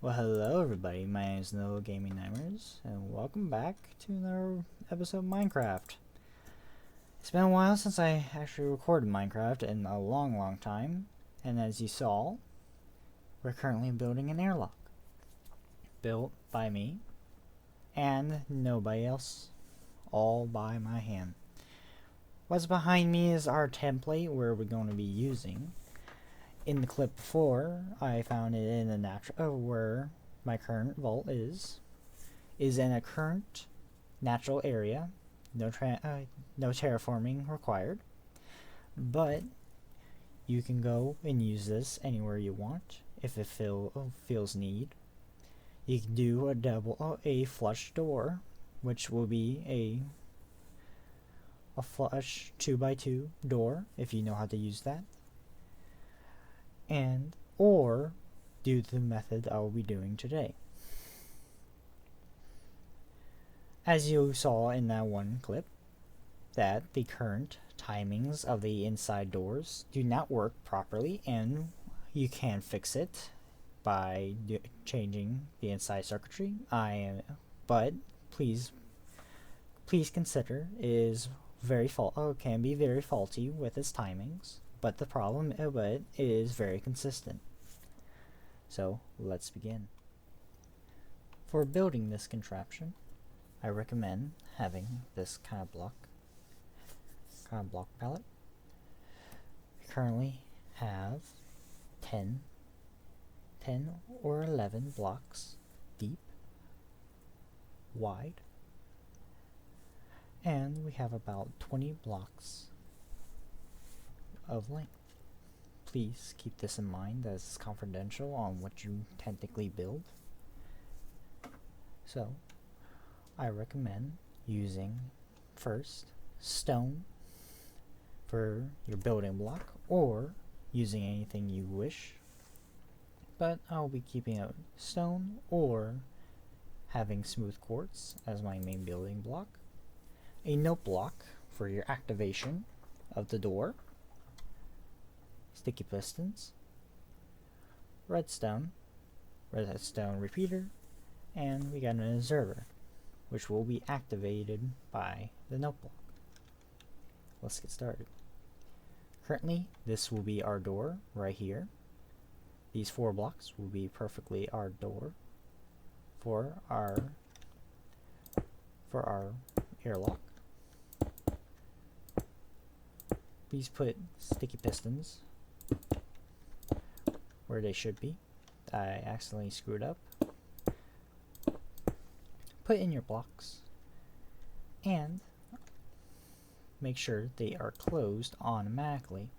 Well, hello everybody, my name is No Gaming Nightmares, and welcome back to another episode of Minecraft. It's been a while since I actually recorded Minecraft, in a long time, and as you saw, we're currently building an airlock. Built by me, and nobody else, all by my hand. What's behind me is our template where we're going to be using. In the clip before, I found it in the natural where my current vault is in a current natural area. No terraforming required, but you can go and use this anywhere you want if it feels need. You can do a flush door, which will be a flush 2x2 door if you know how to use that. Or do the method I will be doing today. As you saw in that one clip, that the current timings of the inside doors do not work properly, and you can fix it by changing the inside circuitry. But please consider it can be very faulty with its timings. But the problem of it is very consistent. So let's begin. For building this contraption, I recommend having this kind of block palette. We currently have 10 or 11 blocks deep, wide, and we have about 20 blocks of length. Please keep this in mind as it's confidential on what you technically build. So I recommend using first stone for your building block, or using anything you wish, but I'll be keeping a stone or having smooth quartz as my main building block, a note block for your activation of the door, sticky pistons, redstone repeater, and we got an observer, which will be activated by the notebook. Let's get started. Currently, this will be our door right here. These 4 blocks will be perfectly our door for our airlock. Please put sticky pistons where they should be. I accidentally screwed up. Put in your blocks and make sure they are closed automatically.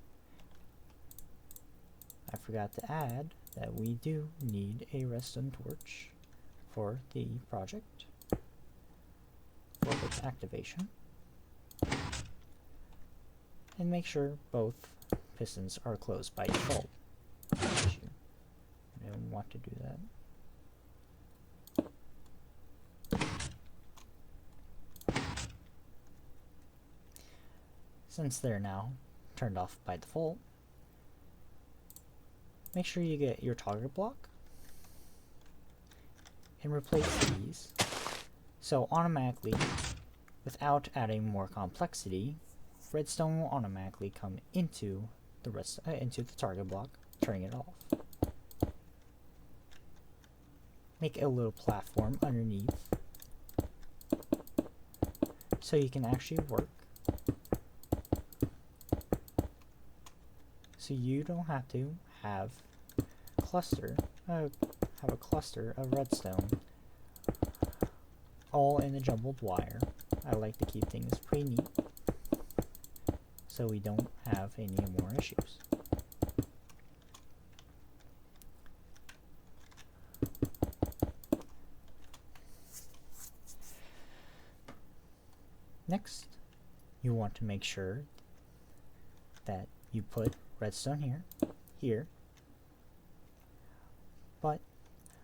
I forgot to add that we do need a redstone torch for the project for its activation. And make sure both pistons are closed by default. I don't want to do that. Since they're now turned off by default, make sure you get your target block and replace these so automatically, without adding more complexity, redstone will automatically come into the target block, turning it off. Make a little platform underneath so you can actually work. So you don't have to have a cluster of redstone all in a jumbled wire. I like to keep things pretty neat so we don't have any more issues. Next, you want to make sure that you put redstone here, but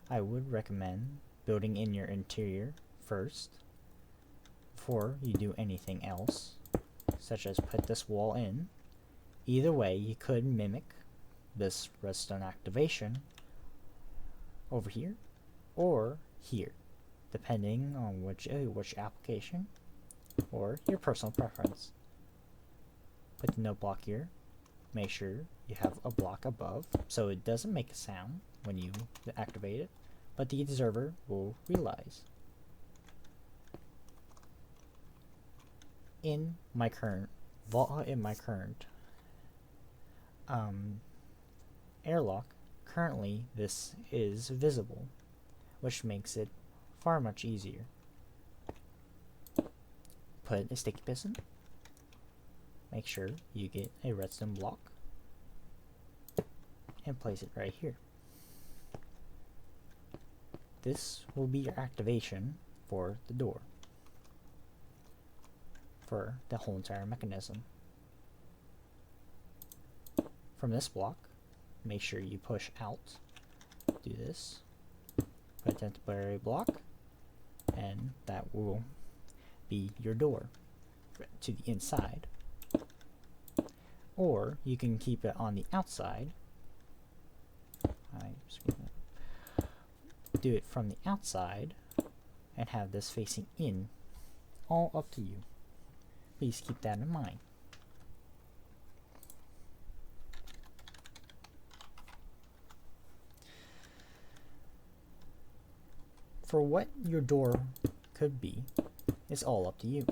I would recommend building in your interior first before you do anything else, such as put this wall in. Either way, you could mimic this redstone activation over here, or here, depending on which application or your personal preference. Put the note block here. Make sure you have a block above so it doesn't make a sound when you activate it, but the observer will realize. In my current airlock, currently this is visible, which makes it far much easier. Put a sticky piston. Make sure you get a redstone block and place it right here. This will be your activation for the door, for the whole entire mechanism. From this block, make sure you push out, do this, put a temporary block, and that will be your door to the inside. Or you can keep it on the outside. Do it from the outside and have this facing in. All up to you. Please keep that in mind. For what your door could be, it's all up to you.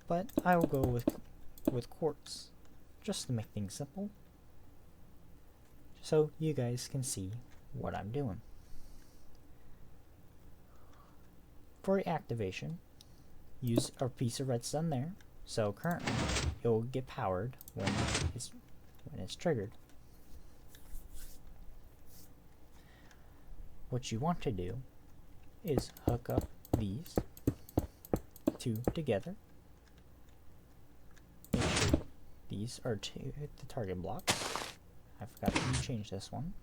But I will go with quartz, just to make things simple, so you guys can see what I'm doing. For activation, use a piece of redstone there, so currently it will get powered when it's triggered. What you want to do is hook up these two together. Make sure these are to the target blocks. I forgot to change this one.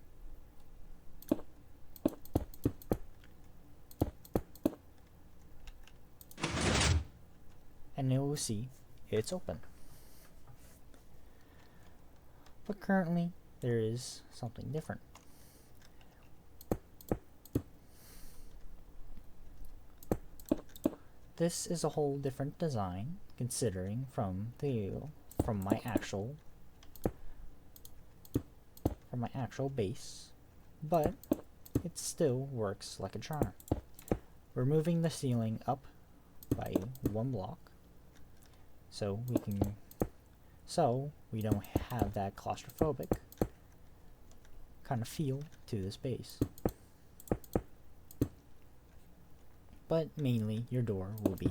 And you will see it's open. But currently there is something different. This is a whole different design, considering from my actual base, but it still works like a charm. We're moving the ceiling up by one block, so we don't have that claustrophobic kind of feel to this base. But mainly your door will be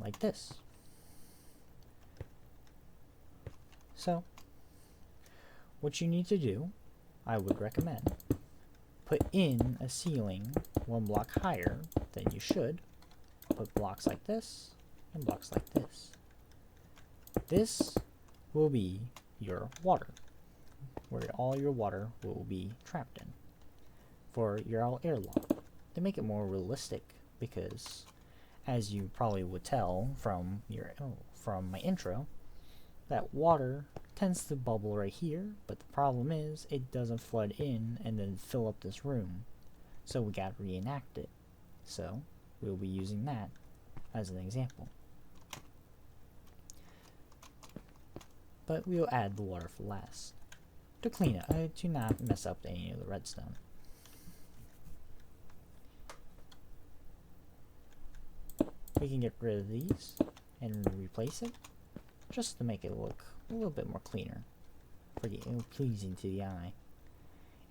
like this. So what you need to do, I would recommend, put in a ceiling one block higher than you should. Put blocks like this and blocks like this. This will be your water, where all your water will be trapped in. For your airlock, to make it more realistic, because as you probably would tell from my intro, that water tends to bubble right here, but the problem is it doesn't flood in and then fill up this room, so we got to reenact it. So we'll be using that as an example, but we'll add the water for last to clean it, to not mess up any of the redstone. We can get rid of these and replace it, just to make it look a little bit more cleaner, pretty pleasing to the eye.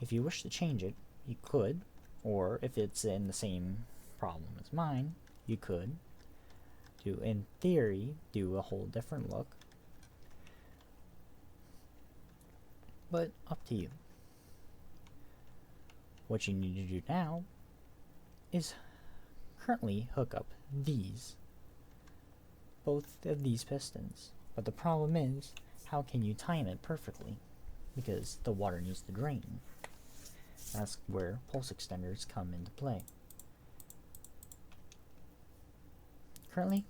If you wish to change it, you could, or if it's in the same problem as mine, you could in theory do a whole different look, but up to you. What you need to do now is currently hook up both of these pistons, but the problem is, how can you time it perfectly, because the water needs to drain. That's where pulse extenders come into play. Currently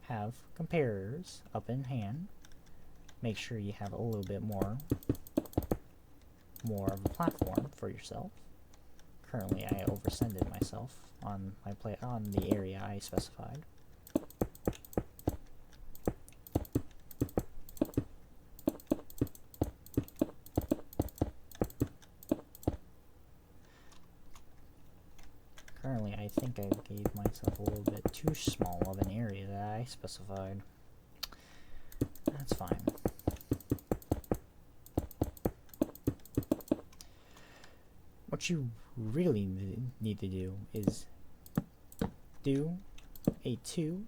have comparers up in hand, make sure you have a little bit more of a platform for yourself. Currently, I overextended myself on on the area I specified. Currently, I think I gave myself a little bit too small of an area that I specified. That's fine. What you really need to do is do a two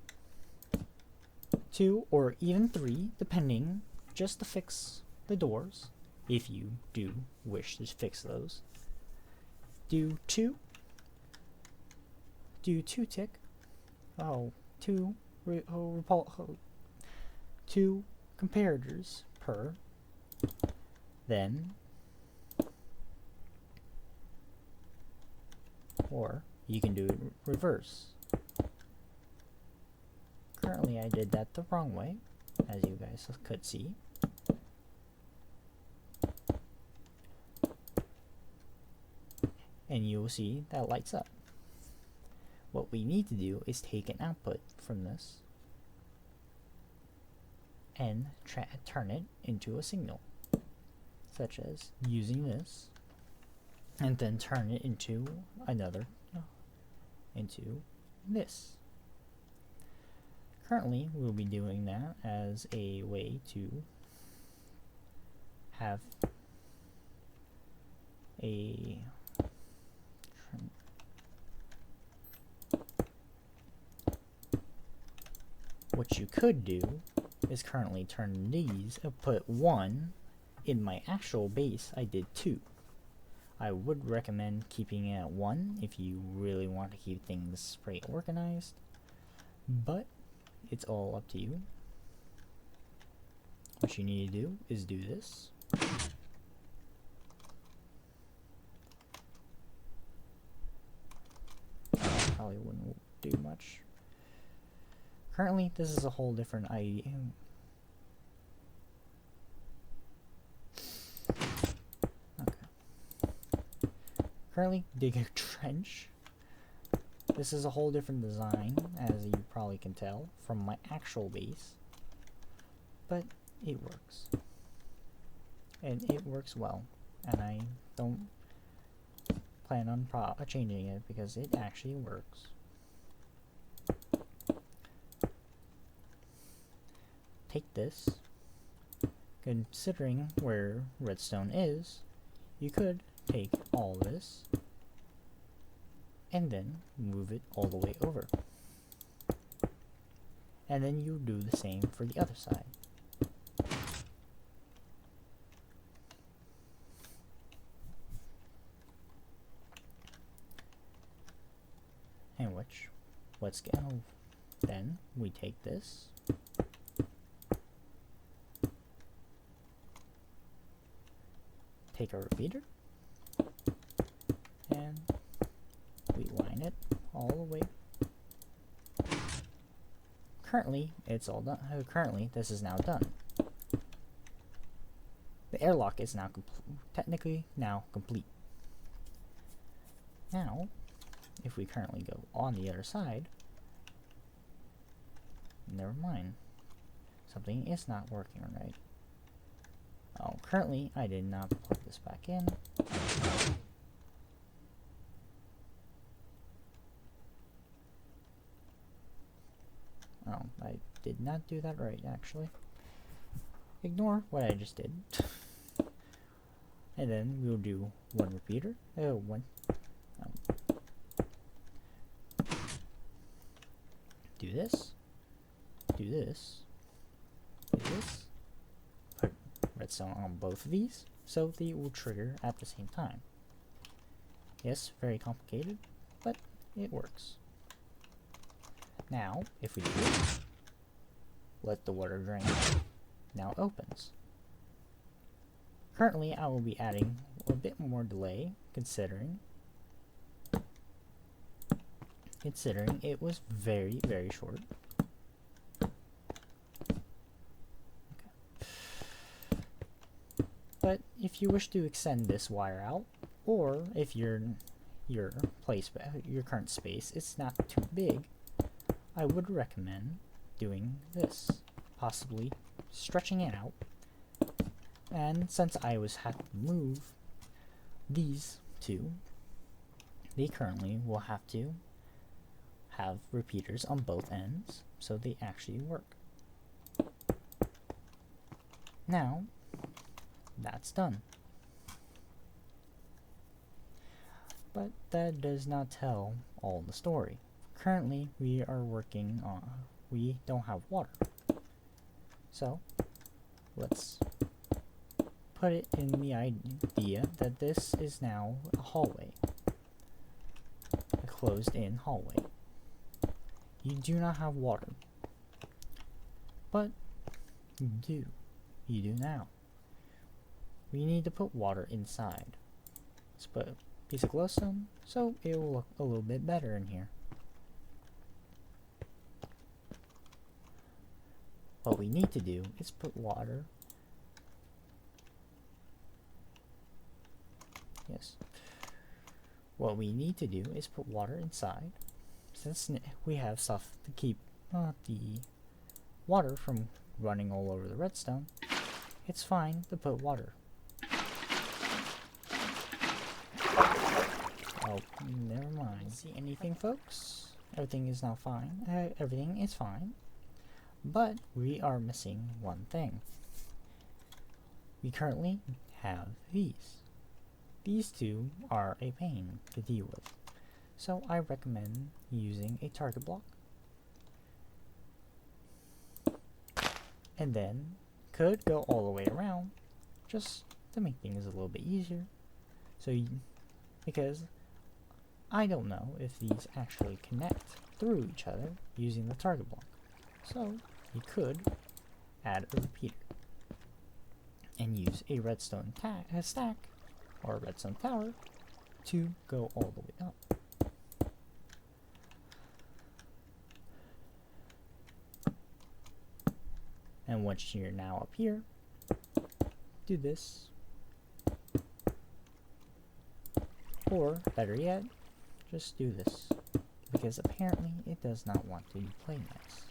or even 3, depending, just to fix the doors, if you do wish to fix those. Do 2 tick. Two comparators per. Then, or you can do it reverse. Currently, I did that the wrong way, as you guys could see. And you will see that lights up. What we need to do is take an output from this and turn it into a signal, such as using this, and then turn it into into this. Currently, we'll be doing that as a way to have a what you could do is currently turn these and put 1 in my actual base. I did 2. I would recommend keeping it at 1 if you really want to keep things pretty organized, but it's all up to you. What you need to do is do this. Probably wouldn't do much. Currently, this is a whole different idea. Okay. Currently, dig a trench. This is a whole different design, as you probably can tell, from my actual base. But it works. And it works well. And I don't plan on changing it because it actually works. Take this. Considering where redstone is, you could take all this and then move it all the way over. And then you do the same for the other side. And let's go. Then we take this. Take a repeater. And we line it all the way. Currently, it's all done. Currently, this is now done. The airlock is now technically now complete. Now, if we currently go on the other side, never mind. Something is not working right. Oh, currently, I did not plug this back in. Oh, I did not do that right, actually. Ignore what I just did. And then we'll do one repeater. Do this. Do this. Do this. Put redstone on both of these, so they will trigger at the same time. Yes, very complicated, but it works. Now, if we do it, let the water drain. Now it opens. Currently, I will be adding a bit more delay, considering it was very, very short. Okay. But if you wish to extend this wire out, or if your current space is not too big, I would recommend doing this, possibly stretching it out. And since I had to move these two, they currently will have to have repeaters on both ends so they actually work. Now that's done. But that does not tell all the story. Currently we don't have water. So let's put it in the idea that this is now a hallway. A closed in hallway. You do not have water. But you do. You do now. We need to put water inside. Let's put a piece of glowstone so it will look a little bit better in here. What we need to do is put water. Yes. What we need to do is put water inside. Since we have stuff to keep the water from running all over the redstone, it's fine to put water. Oh, never mind. See anything, folks? Everything is now fine. Everything is fine. But we are missing one thing. We currently have these. These two are a pain to deal with. So I recommend using a target block. And then could go all the way around just to make things a little bit easier. Because I don't know if these actually connect through each other using the target block. So you could add a repeater and use a redstone stack or a redstone tower to go all the way up. And once you're now up here, do this. Or, better yet, just do this. Because apparently it does not want to play nice.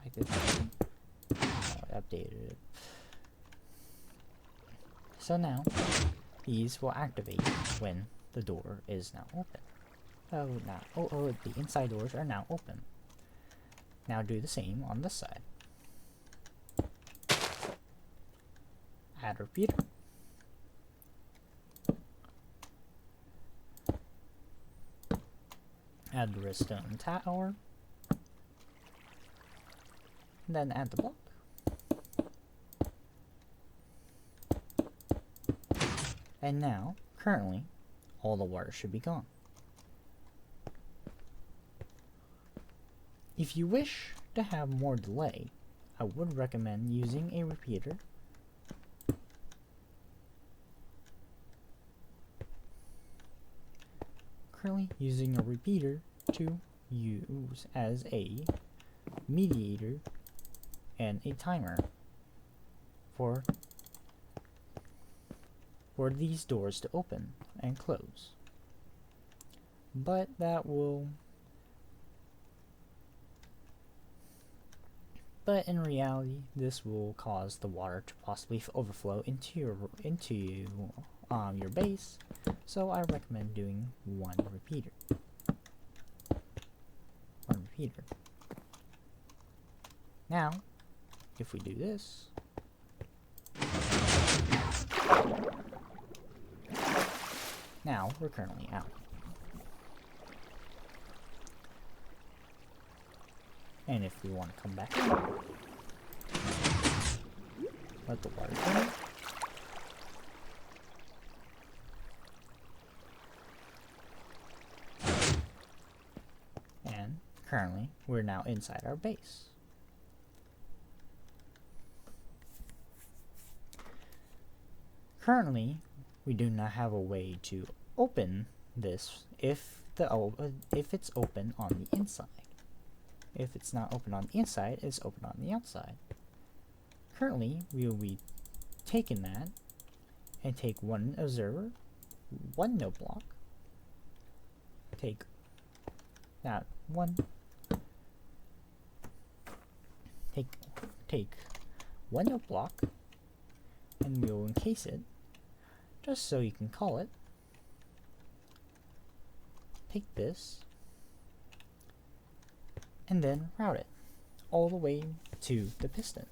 I did that. I updated it. So now, these will activate when the door is now open. The inside doors are now open. Now do the same on this side. Add a repeater. Add the redstone tower. And then add the block. And now, currently, all the water should be gone. If you wish to have more delay, I would recommend using a repeater. Currently using a repeater to use as a mediator and a timer for these doors to open and close. But in reality, this will cause the water to possibly overflow into your base. So I recommend doing one repeater. Now, if we do this, now we're currently out. And if we want to come back in, let the water go. And currently, we're now inside our base. Currently, we do not have a way to open this if it's open on the inside. If it's not open on the inside, it's open on the outside. Currently, we will be taking that and take one observer, one note block, take that one, take one note block, and we will encase it, just so you can call it. Take this, and then route it all the way to the piston.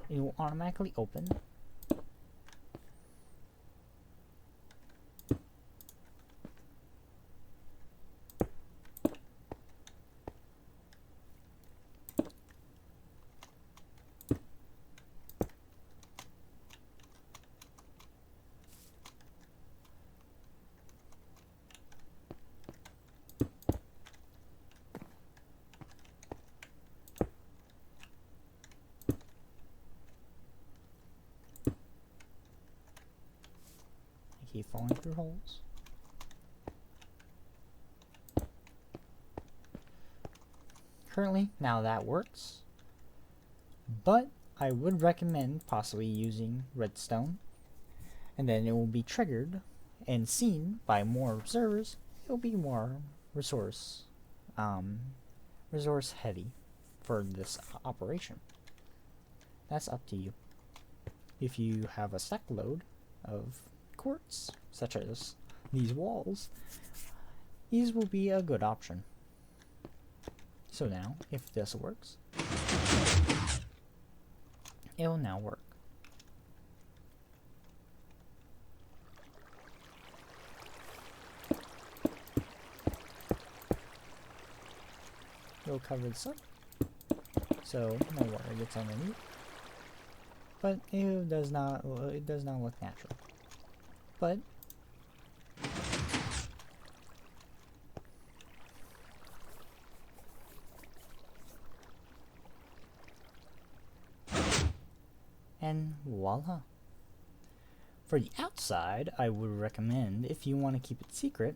It will automatically open. Keep falling through holes. Currently, now that works, but I would recommend possibly using redstone, and then it will be triggered and seen by more observers. It will be more resource heavy for this operation. That's up to you. If you have a stack load of quartz, such as these walls, these will be a good option. So now, if this works, it will now work. We'll cover this up, so no water gets underneath. But it does not look natural. But and voila. For the outside, I would recommend, if you want to keep it secret,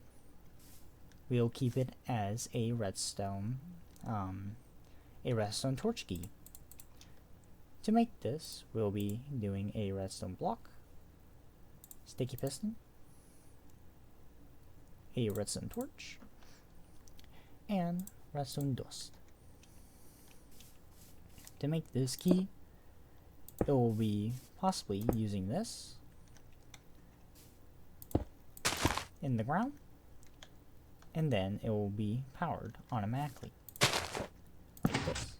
we'll keep it as a redstone torch key. To make this, we'll be doing a redstone block, sticky piston, a redstone torch, and redstone dust. To make this key, it will be possibly using this in the ground, and then it will be powered automatically like this.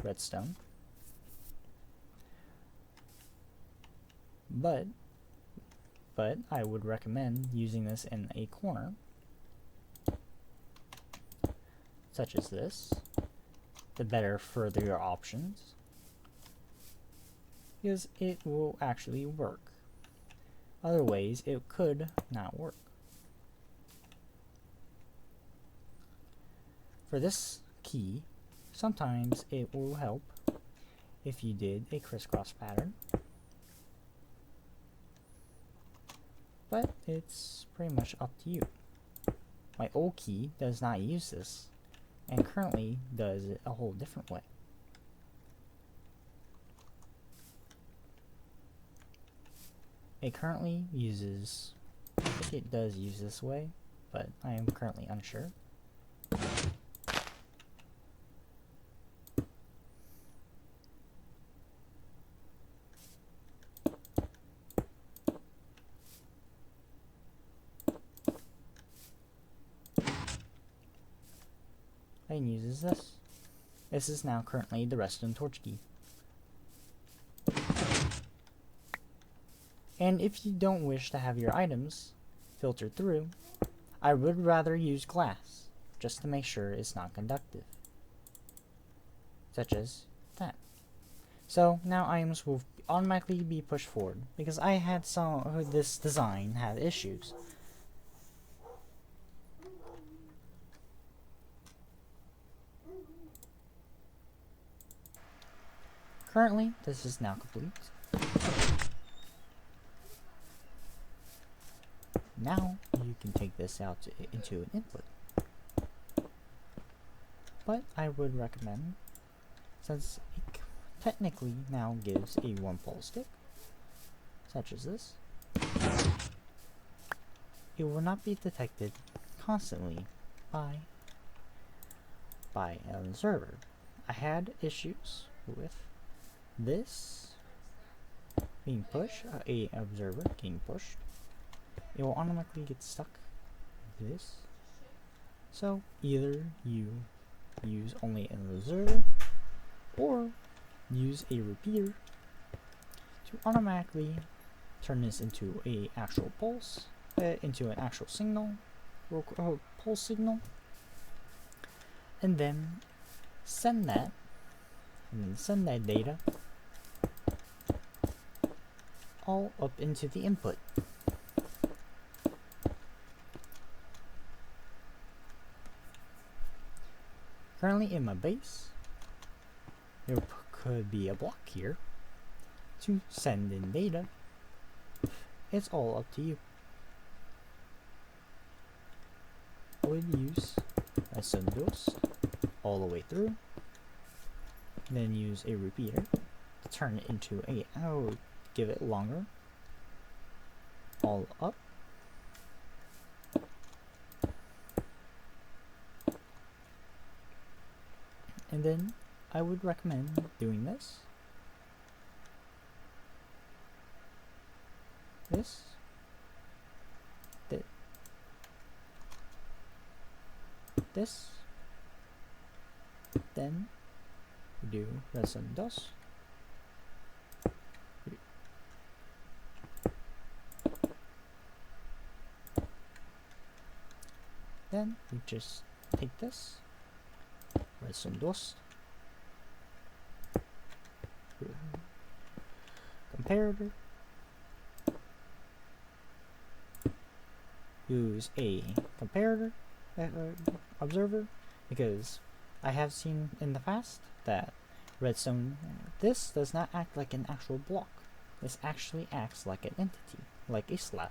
Redstone. But I would recommend using this in a corner, such as this, the better further your options, because it will actually work. Other ways, it could not work. For this key, sometimes it will help if you did a crisscross pattern. But it's pretty much up to you. My old key does not use this, and currently does it a whole different way. It currently uses, I think it does use this way, but I am currently unsure. And uses this. This is now currently the Redstone Torch Key. And if you don't wish to have your items filtered through, I would rather use glass, just to make sure it's not conductive. Such as that. So now items will automatically be pushed forward, because I had this design had issues. Currently, this is now complete. now you can take this out into an input. But I would recommend, since it technically now gives a 1 pulse stick, such as this, it will not be detected constantly by an observer. I had issues with this being pushed, a observer getting pushed. It will automatically get stuck like this. So either you use only an observer or use a repeater to automatically turn this into a actual pulse, into an actual signal, or pulse signal, and then send that data all up into the input. Currently in my base, there could be a block here to send in data. It's all up to you. I would use Redstone Torch all the way through, then use a repeater to turn it into I would give it longer, all up, and then I would recommend doing this, this, then you do Redstone Torch, then you just take this Redstone Torch, comparator, use a comparator observer, because I have seen in the past that redstone, this does not act like an actual block. This actually acts like an entity, like a slab.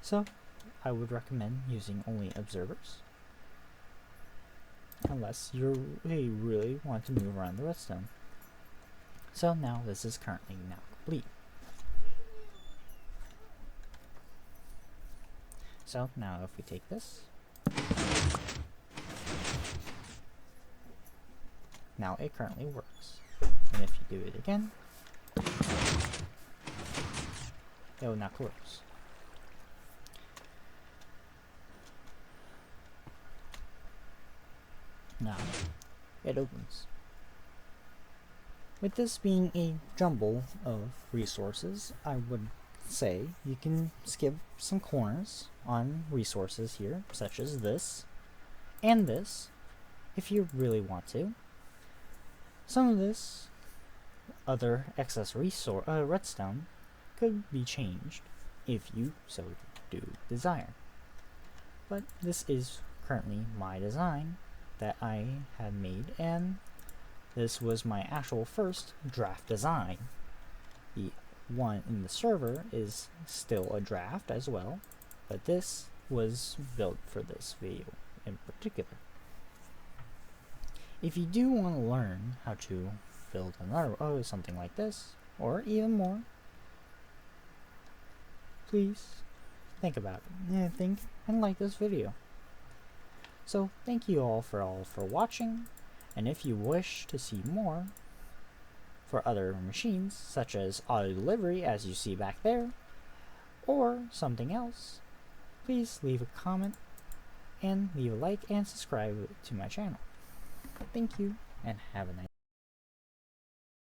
So I would recommend using only observers, unless you really want to move around the redstone. So now this is currently now complete. So now if we take this, now it currently works. And if you do it again, it will now close. Now it opens. With this being a jumble of resources, I would say you can skip some corners on resources here, such as this and this, if you really want to. Some of this other excess redstone could be changed if you so do desire. But this is currently my design that I had made, and this was my actual first draft design. The one in the server is still a draft as well, but this was built for this video in particular. If you do want to learn how to build another something like this, or even more, please think about it and like this video. So thank you all for watching, and if you wish to see more for other machines, such as auto delivery as you see back there, or something else, please leave a comment and leave a like and subscribe to my channel. Thank you, and have a nice day.